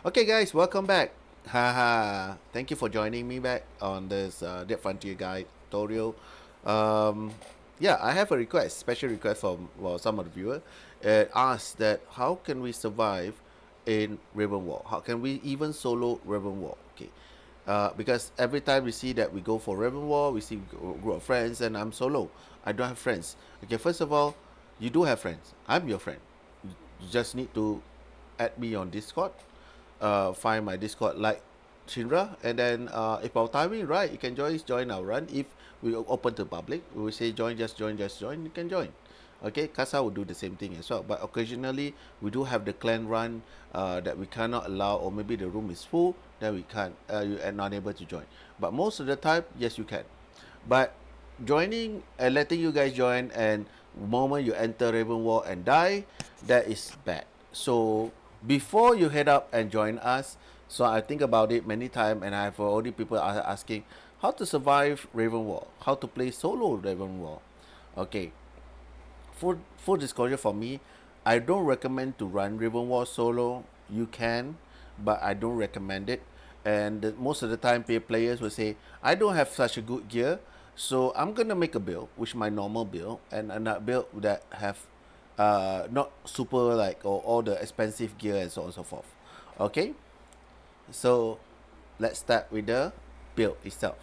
Okay, guys, welcome back. Haha. Thank you for joining me back on this Dead Frontier Guide tutorial. Um, yeah, I have a request, special request from some of the viewer. It asks that how can we survive in Ravenwall? How can we even solo Ravenwall? Okay, because every time we see that we go for Ravenwall, we see a group of friends, and I'm solo. I don't have friends. Okay, first of all, you do have friends. I'm your friend. You just need to add me on Discord, find my Discord like Shinra, and then if our timing right, you can join our run. If we open to public, we will say join, just join. You can join. Okay, Kasa will do the same thing as well. But occasionally, we do have the clan run that we cannot allow, or maybe the room is full, then we can't. You are not able to join. But most of the time, yes, you can. But joining and letting you guys join, and moment you enter Ravenwall and die, that is bad. So before you head up and join us, so I think about it many times, and I have already people are asking how to survive Ravenwall, how to play solo Ravenwall. Okay, full disclosure for me, I don't recommend to run Ravenwall solo. You can, but I don't recommend it. And most of the time, players will say, I don't have such a good gear, so I'm gonna make a build, which is my normal build, and a build that have not super like or all the expensive gear and so on and so forth. Okay, so let's start with the build itself.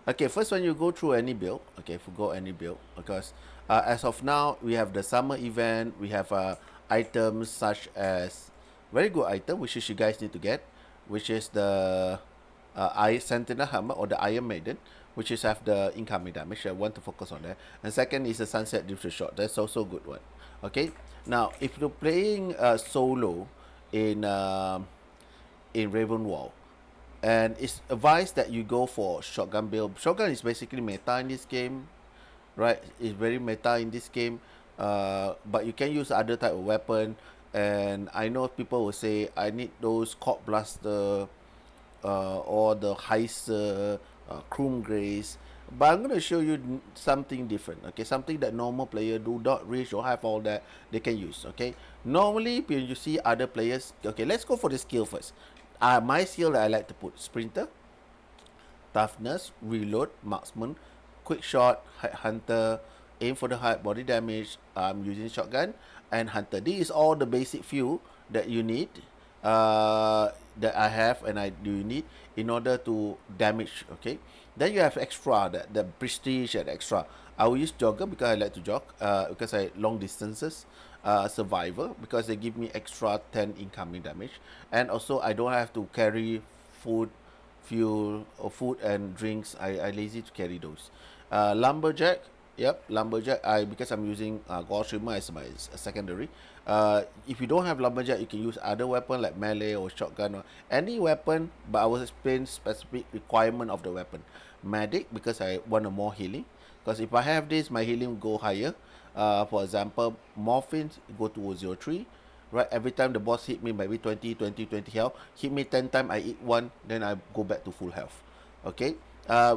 Okay, first when you go through any build, okay, if you go any build, because as of now we have the summer event, we have items such as very good item which is you guys need to get, which is the Iron Sentinel Helmet or the Iron Maiden, which is have the incoming damage. I want to focus on that. And second is the Sunset Diffuser Shot. That's also a good one. Okay, now if you're playing solo in Ravenwall, and it's advised that you go for shotgun build. Shotgun is basically meta in this game, right? It's very meta in this game, but you can use other type of weapon. And I know people will say I need those court blaster or the heiser, chrome grace. But I'm going to show you something different, okay? Something that normal player do not reach or have all that they can use, okay? Normally, when you see other players, okay, let's go for the skill first. My skill that I like to put sprinter, toughness, reload, marksman, quick shot, hunter, aim for the heart, body damage. I'm using shotgun and hunter. These is all the basic few that you need, that I have and I do need in order to damage. Okay, then you have extra, that the prestige and extra. I will use jogger because I like to jog. Because I long distances. Survivor because they give me extra 10 incoming damage, and also I don't have to carry food, fuel or food and drinks. I lazy to carry those. Lumberjack, yep, lumberjack. I because I'm using gold streamer as my secondary. If you don't have lumberjack, you can use other weapon like melee or shotgun or any weapon. But I will explain specific requirement of the weapon. Medic because I want a more healing. Because if I have this, my healing will go higher. For example, morphine go to 03. Right, every time the boss hit me maybe 20 health, hit me 10 times, I eat one, then I go back to full health. Okay,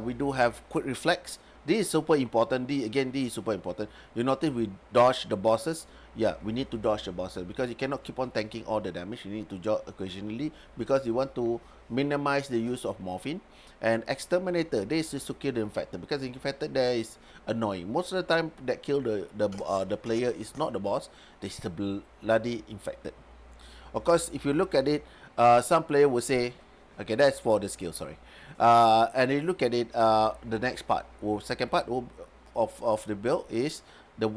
we do have quick reflex. This is super important. This is super important. You notice we dodge the bosses. Yeah, we need to dodge the bosses because you cannot keep on tanking all the damage. You need to dodge occasionally because you want to minimize the use of morphine. And exterminator, this is to kill the infected because the infected there is annoying. Most of the time that kill the player is not the boss. This is the bloody infected. Of course, if you look at it, some player will say, okay, that's for the skill, sorry. And you look at it, the next part, or second part of the build is the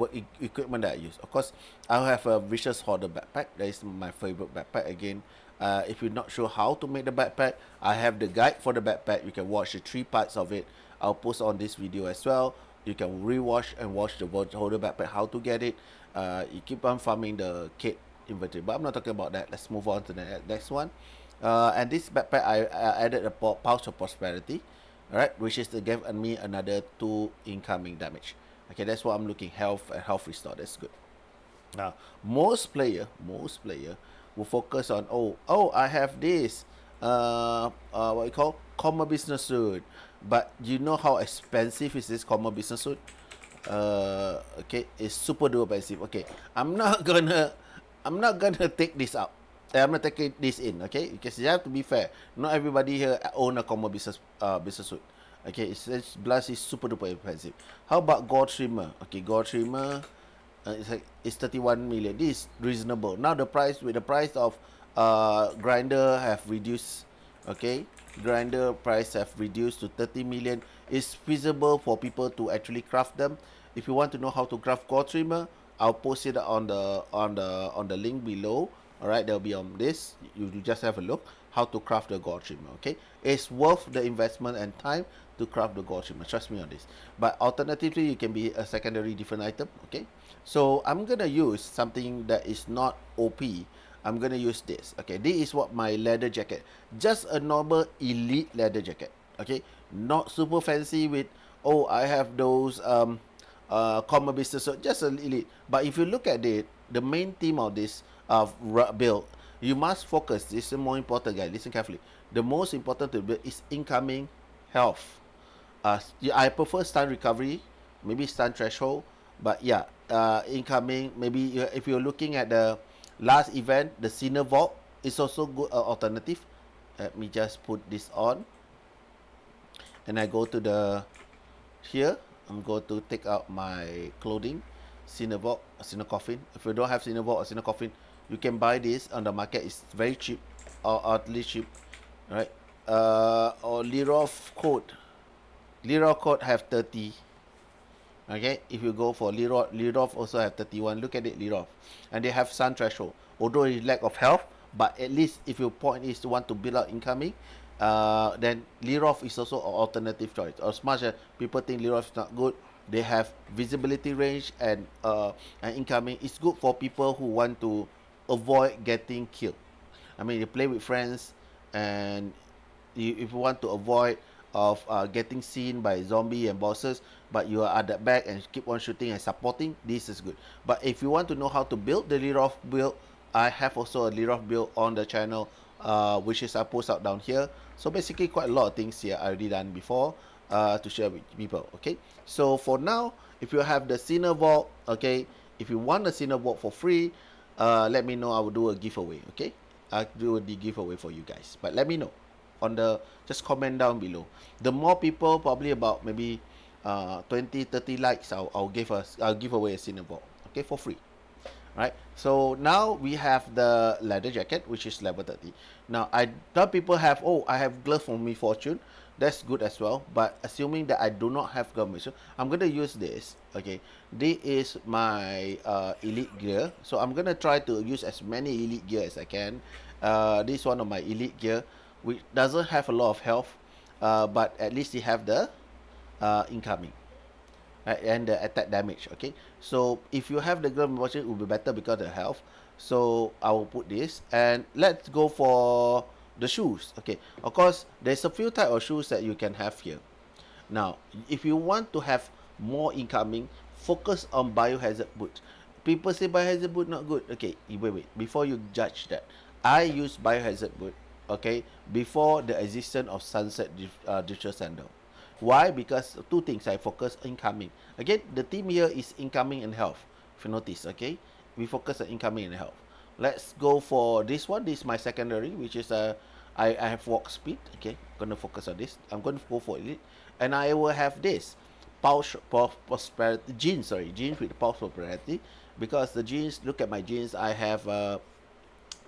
equipment that I use. Of course, I have a Vicious Hoarder backpack. That is my favorite backpack again. If you're not sure how to make the backpack, I have the guide for the backpack. You can watch the 3 parts of it. I'll post on this video as well. You can rewatch and watch the Hoarder backpack, how to get it. You keep on farming the kit inventory, but I'm not talking about that. Let's move on to the next one. And this backpack, I added a pouch of prosperity, alright, which is to give me another 2 incoming damage. Okay, that's what I'm looking. Health restore. That's good. Now, most player will focus on I have this what you call comma business suit, but you know how expensive is this comma business suit? Okay, it's super duper expensive. Okay, I'm not gonna take this out. I'm not taking this in, okay? Because you have to be fair. Not everybody here own a common business suit. Okay, it's Blast is super duper expensive. How about God Streamer? Okay, God Streamer, it's 31 million. This is reasonable. Now the price with the price of grinder have reduced. Okay, grinder price have reduced to 30 million. It's feasible for people to actually craft them. If you want to know how to craft God Streamer, I'll post it on the link below. All right, there'll be on this. You just have a look how to craft the God Streamer. Okay, it's worth the investment and time to craft the God Streamer. Trust me on this. But alternatively, you can be a secondary different item. Okay, so I'm gonna use something that is not OP. I'm gonna use this. Okay, this is what my leather jacket. Just a normal elite leather jacket. Okay, not super fancy with, oh, I have those common business, so just an elite. But if you look at it, the main theme of this build, you must focus. This is more important, guys. Listen carefully. The most important to build is incoming health. I prefer stun recovery, maybe stun threshold, but yeah, incoming. Maybe if you're looking at the last event, the Sinner Vault is also good alternative. Let me just put this on, and I go to the here. I'm going to take out my clothing, Sinner Vault, Sinner Coffin. If you don't have Sinner Vault or Sinner Coffin, you can buy this on the market. It's very cheap, or at least cheap, right? Or Lirov code. Lirov code have 30. Okay, if you go for Lirov also have 31. Look at it, Lirov. And they have Sun Threshold. Although it's lack of health, but at least if your point is to want to build out incoming, then Lirov is also an alternative choice. As much as people think Lirov is not good, they have visibility range and incoming. It's good for people who want to avoid getting killed. I mean, you play with friends, and if you want to avoid of getting seen by zombie and bosses, but you are at the back and keep on shooting and supporting, this is good. But if you want to know how to build the Lirov build, I have also a Lirov build on the channel, which is I post out down here. So basically quite a lot of things here I already done before to share with people. Okay, so for now, if you have the Sinner Vault, okay, if you want the Sinner Vault for free, let me know. I will do a giveaway. Okay, I'll do the giveaway for you guys, but let me know on the, just comment down below. The more people, probably about maybe 20 30 likes, I'll give away a Cinnaball, okay, for free. Right, so now we have the leather jacket, which is level 30. Now I thought people have, oh, I have glove from me fortune. That's good as well, but assuming that I do not have glove mission, I'm gonna use this. Okay, this is my elite gear, so I'm gonna try to use as many elite gear as I can. This is one of my elite gear, which doesn't have a lot of health, but at least you have the incoming, right, and the attack damage. Okay, so if you have the glove motion, it will be better because of the health. So I will put this, and let's go for the shoes. Okay, of course there's a few type of shoes that you can have here. Now if you want to have more incoming, focus on biohazard boot. People say biohazard boot not good. Okay, wait, before you judge that, I use biohazard boot, okay, before the existence of sunset digital sandal. Why? Because two things I focus: incoming. Again, the theme here is incoming and health. If you notice, okay, we focus on incoming and health. Let's go for this one. This is my secondary, which is I have walk speed. Okay, gonna focus on this. I'm gonna go for it, and I will have this pulse prosperity jeans. Sorry, jeans with pulse prosperity, because the jeans. Look at my jeans. I have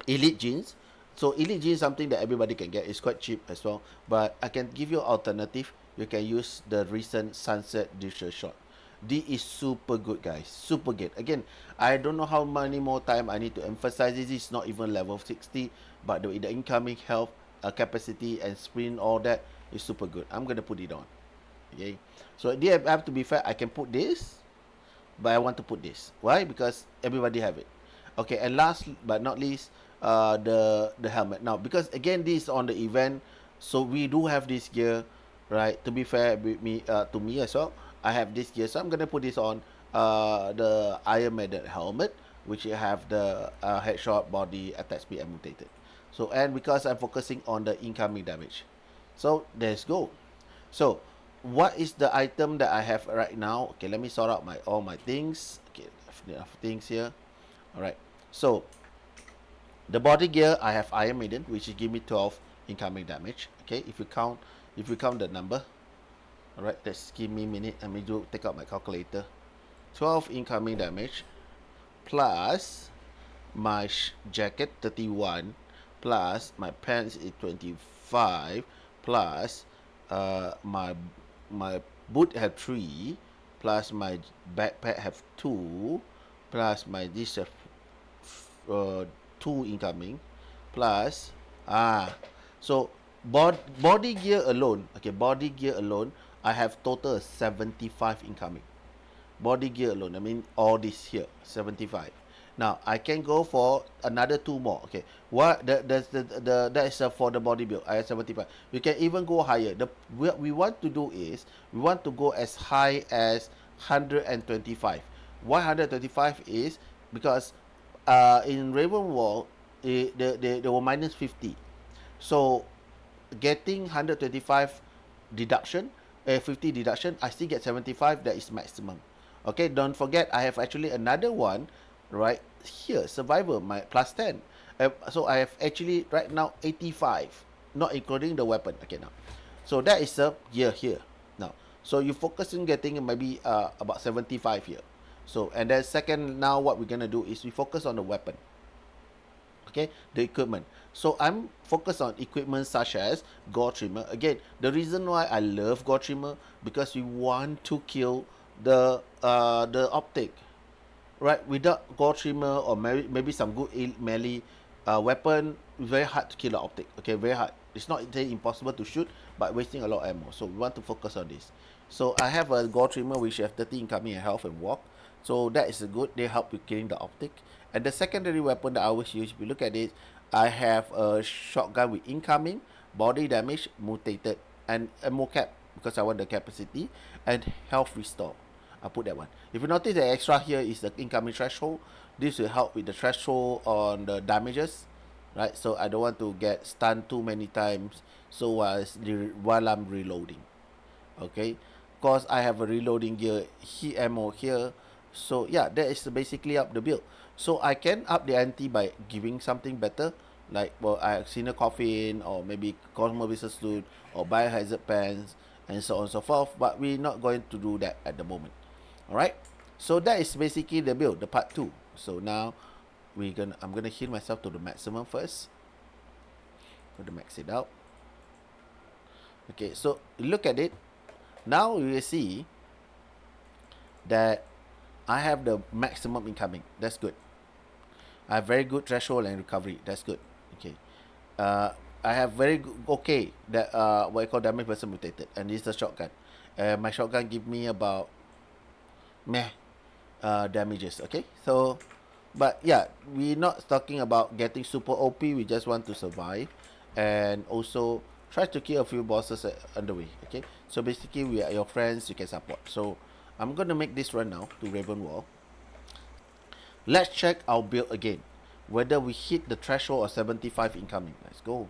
elite jeans. So elite jeans is something that everybody can get. It's quite cheap as well. But I can give you alternative. You can use the recent sunset digital shot. This is super good, guys. Super good. Again, I don't know how many more time I need to emphasize this. It's not even level 60, but the incoming health capacity and sprint, all that is super good. I'm gonna put it on. Okay. So I have to be fair. I can put this, but I want to put this. Why? Because everybody have it. Okay, and last but not least, the helmet. Now, because again, this is on the event, so we do have this gear, right? To be fair with me, to me as well, I have this gear, so I'm gonna put this on. The Iron Maiden helmet, which you have the headshot, body, attack speed, and mutated. So, and because I'm focusing on the incoming damage, so let's go. So what is the item that I have right now? Okay, let me sort out all my things. Okay, enough things here. All right, so The body gear, I have Iron Maiden, which is give me 12 incoming damage. Okay, if you count the number. Alright, let's give me a minute. Let me take out my calculator. 12 incoming damage plus my jacket 31 plus my pants is 25 plus my boot have 3 plus my backpack have 2 plus my this have 2 incoming plus so body gear alone, okay, body gear alone I have total 75 incoming. Body gear alone, I mean all this here 75. Now I can go for another 2 more. Okay, what that is for the body build. I have 75. We can even go higher. What we want to do is we want to go as high as 125. Why 125 is because in Ravenwall they were minus 50. So getting 125 deduction, 50 deduction, I still get 75. That is maximum. Okay, don't forget I have actually another one right here, survivor, my plus 10. So I have actually right now 85, not including the weapon. Okay, now so that is a year here now. So you focus on getting maybe about 75 here. So and then second, now what we're gonna do is we focus on the weapon. Okay, the equipment. So I'm focused on equipment such as gore trimmer. Again, the reason why I love gore trimmer because we want to kill the optic, right? Without gore trimmer or maybe some good melee weapon, very hard to kill the optic. Okay, very hard. It's not impossible to shoot, but wasting a lot of ammo. So we want to focus on this. So I have a gore trimmer which have 30 incoming and health and walk. So that is a good. They help with killing the optic. And the secondary weapon that I always use, if you look at it, I have a shotgun with incoming, body damage, mutated, and ammo cap because I want the capacity, and health restore. I'll put that one. If you notice the extra here is the incoming threshold. This will help with the threshold on the damages, right? So I don't want to get stunned too many times. So while I'm reloading, okay, because I have a reloading gear, heat ammo here. So yeah, that is basically up the build. So I can up the ante by giving something better, like well, I have seen a coffin or maybe Cosmo Visa suit or biohazard pants and so on and so forth. But we're not going to do that at the moment. All right. So that is basically the build, the part 2. So now I'm gonna heal myself to the maximum first. Gonna max it out. Okay. So look at it. Now you will see that I have the maximum incoming. That's good. I have very good threshold and recovery. That's good. Okay. I have very good, okay, that what I call damage versus mutated, and this is the shotgun. My shotgun give me about meh damages. Okay, so but yeah, we're not talking about getting super OP. We just want to survive, and also try to kill a few bosses on the way. Okay, so basically we are your friends. You can support. So I'm gonna make this run now to Ravenwall. Let's check our build again, whether we hit the threshold of 75 incoming. Let's go.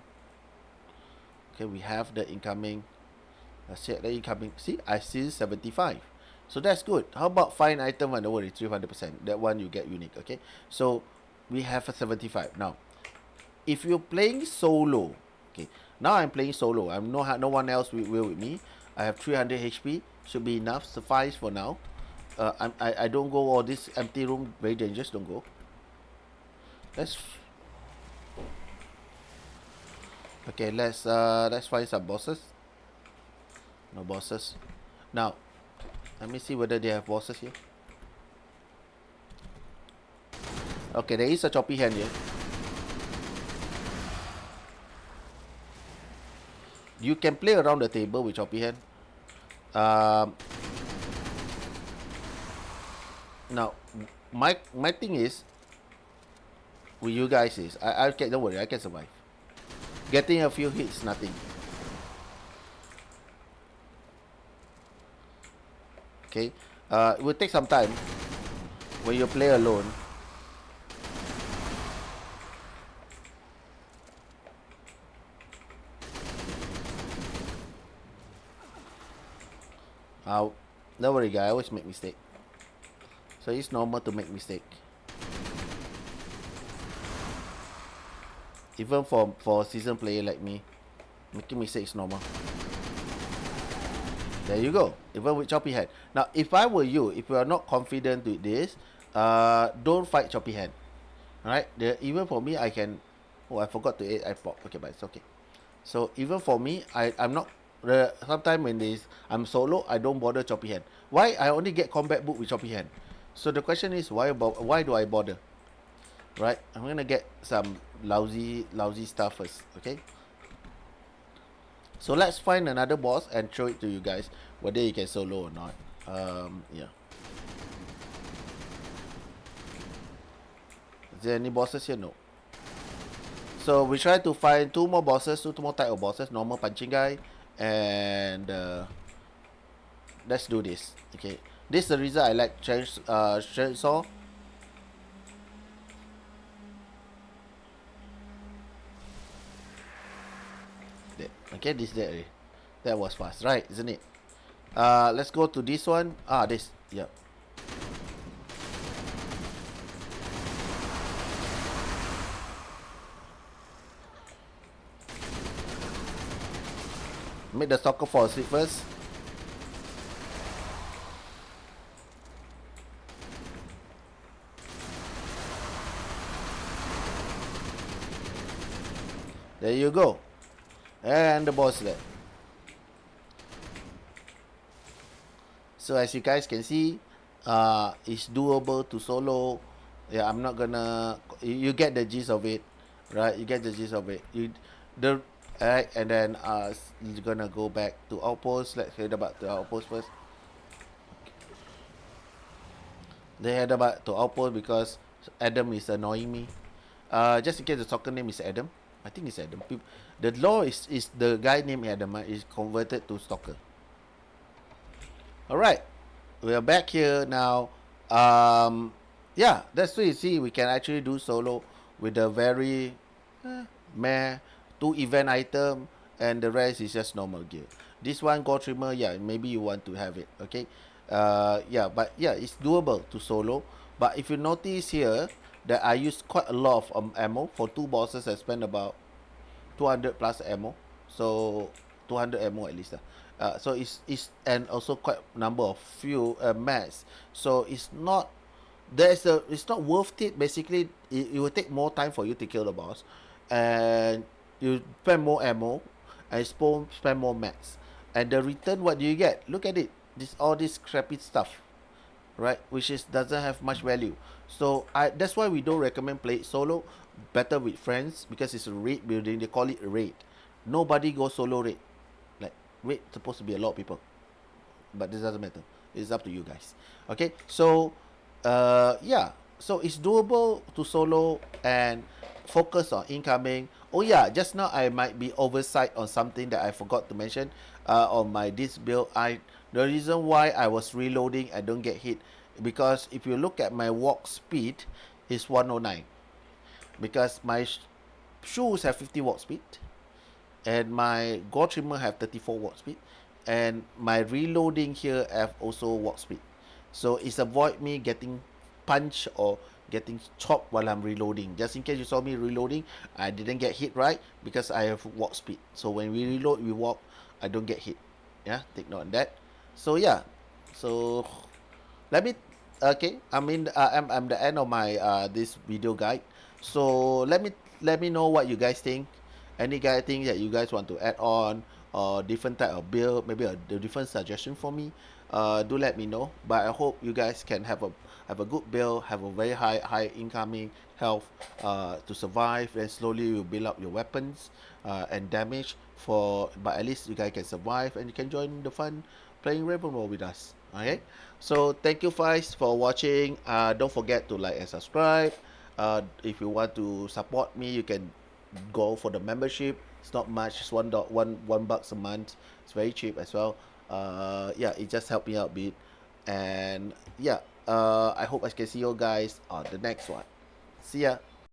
Okay, we have the incoming. Let's check the incoming. See, I see 75. So that's good. How about find item one? Don't worry, 300%. That one you get unique. Okay, so we have a 75. Now, if you're playing solo, okay, now I'm playing solo. I'm no one else will with me. I have 300 HP. Should be enough. Suffice for now. I don't go all this empty room. Very dangerous. Don't go. Let's okay. Let's find some bosses. No bosses. Now, let me see whether they have bosses here. Okay, there is a choppy hand here. You can play around the table with choppy hand. Now, my thing is, with you guys is, I can, don't worry, I can survive. Getting a few hits, nothing. Okay, it will take some time when you play alone. Don't worry, guys, I always make mistake. So it's normal to make mistake. Even for seasoned player like me, making mistakes is normal. There you go. Even with choppy hand. Now, if I were you, if you are not confident with this, don't fight choppy hand. Alright? Even for me, I can. Oh, I forgot to eat iPod. Okay, but it's okay. So even for me, I'm not. Sometimes when I'm solo, I don't bother choppy hand. Why? I only get combat book with choppy hand. So the question is, why do I bother? Right? I'm gonna get some lousy stuff first. Okay. So let's find another boss and show it to you guys whether you can solo or not. Yeah. Is there any bosses here? No. So we try to find two more bosses, two more type of bosses. Normal punching guy, and let's do this. Okay. This is the reason I like chainsaw. Okay, this there. That was fast, right? Isn't it? Let's go to this one. This. Yeah. Make the stalker fall asleep first. There you go. And the boss there. So as you guys can see, it's doable to solo. Yeah, I'm not gonna. You get the gist of it, right? You get the gist of it. The Alright, and then you're gonna go back to outpost. Let's head about to outpost first. They head about to outpost because Adam is annoying me. Just in case the soccer name is Adam. I think it's Adam. The law is the guy named Adam is converted to stalker. Alright, we are back here now. Yeah, that's what you see. We can actually do solo with a very meh 2 event item, and the rest is just normal gear. This one gold trimmer, yeah, maybe you want to have it. Okay, yeah, but yeah, it's doable to solo. But if you notice here that I use quite a lot of ammo for two bosses, I spend about 200 plus ammo, so 200 ammo at least. So it's and also quite number of few mats. So it's not worth it. Basically, it will take more time for you to kill the boss, and you spend more ammo, and spend more mats. And the return, what do you get? Look at it. All this crappy stuff, right? Which is doesn't have much value. So that's why we don't recommend play it solo. Better with friends because it's a raid building. They call it a raid. Nobody goes solo raid. Like raid supposed to be a lot of people, but this doesn't matter. It's up to you guys. Okay, so yeah, so it's doable to solo and focus on incoming. Oh yeah, just now I might be oversight on something that I forgot to mention. On my this build, the reason why I was reloading I don't get hit because if you look at my walk speed, is 109 because my shoes have 50 walk speed and my gore trimmer have 34 walk speed and my reloading here have also walk speed, so it's avoid me getting punched or getting chopped while I'm reloading. Just in case you saw me reloading, I didn't get hit, right? Because I have walk speed, so when we reload we walk, I don't get hit. Yeah, take note on that. So yeah, so let me okay, I'm the end of my this video guide. So let me know what you guys think. Any guy thing that you guys want to add on or different type of build, maybe a different suggestion for me. Do let me know. But I hope you guys can have a good build, have a very high incoming health to survive, and slowly you build up your weapons and damage for. But at least you guys can survive and you can join the fun playing Ravenwall with us. Okay, so thank you guys for watching. Don't forget to like and subscribe. If you want to support me, you can go for the membership. It's not much. It's one bucks a month. It's very cheap as well. Yeah, it just helped me out a bit. And yeah, I hope I can see you guys on the next one. See ya.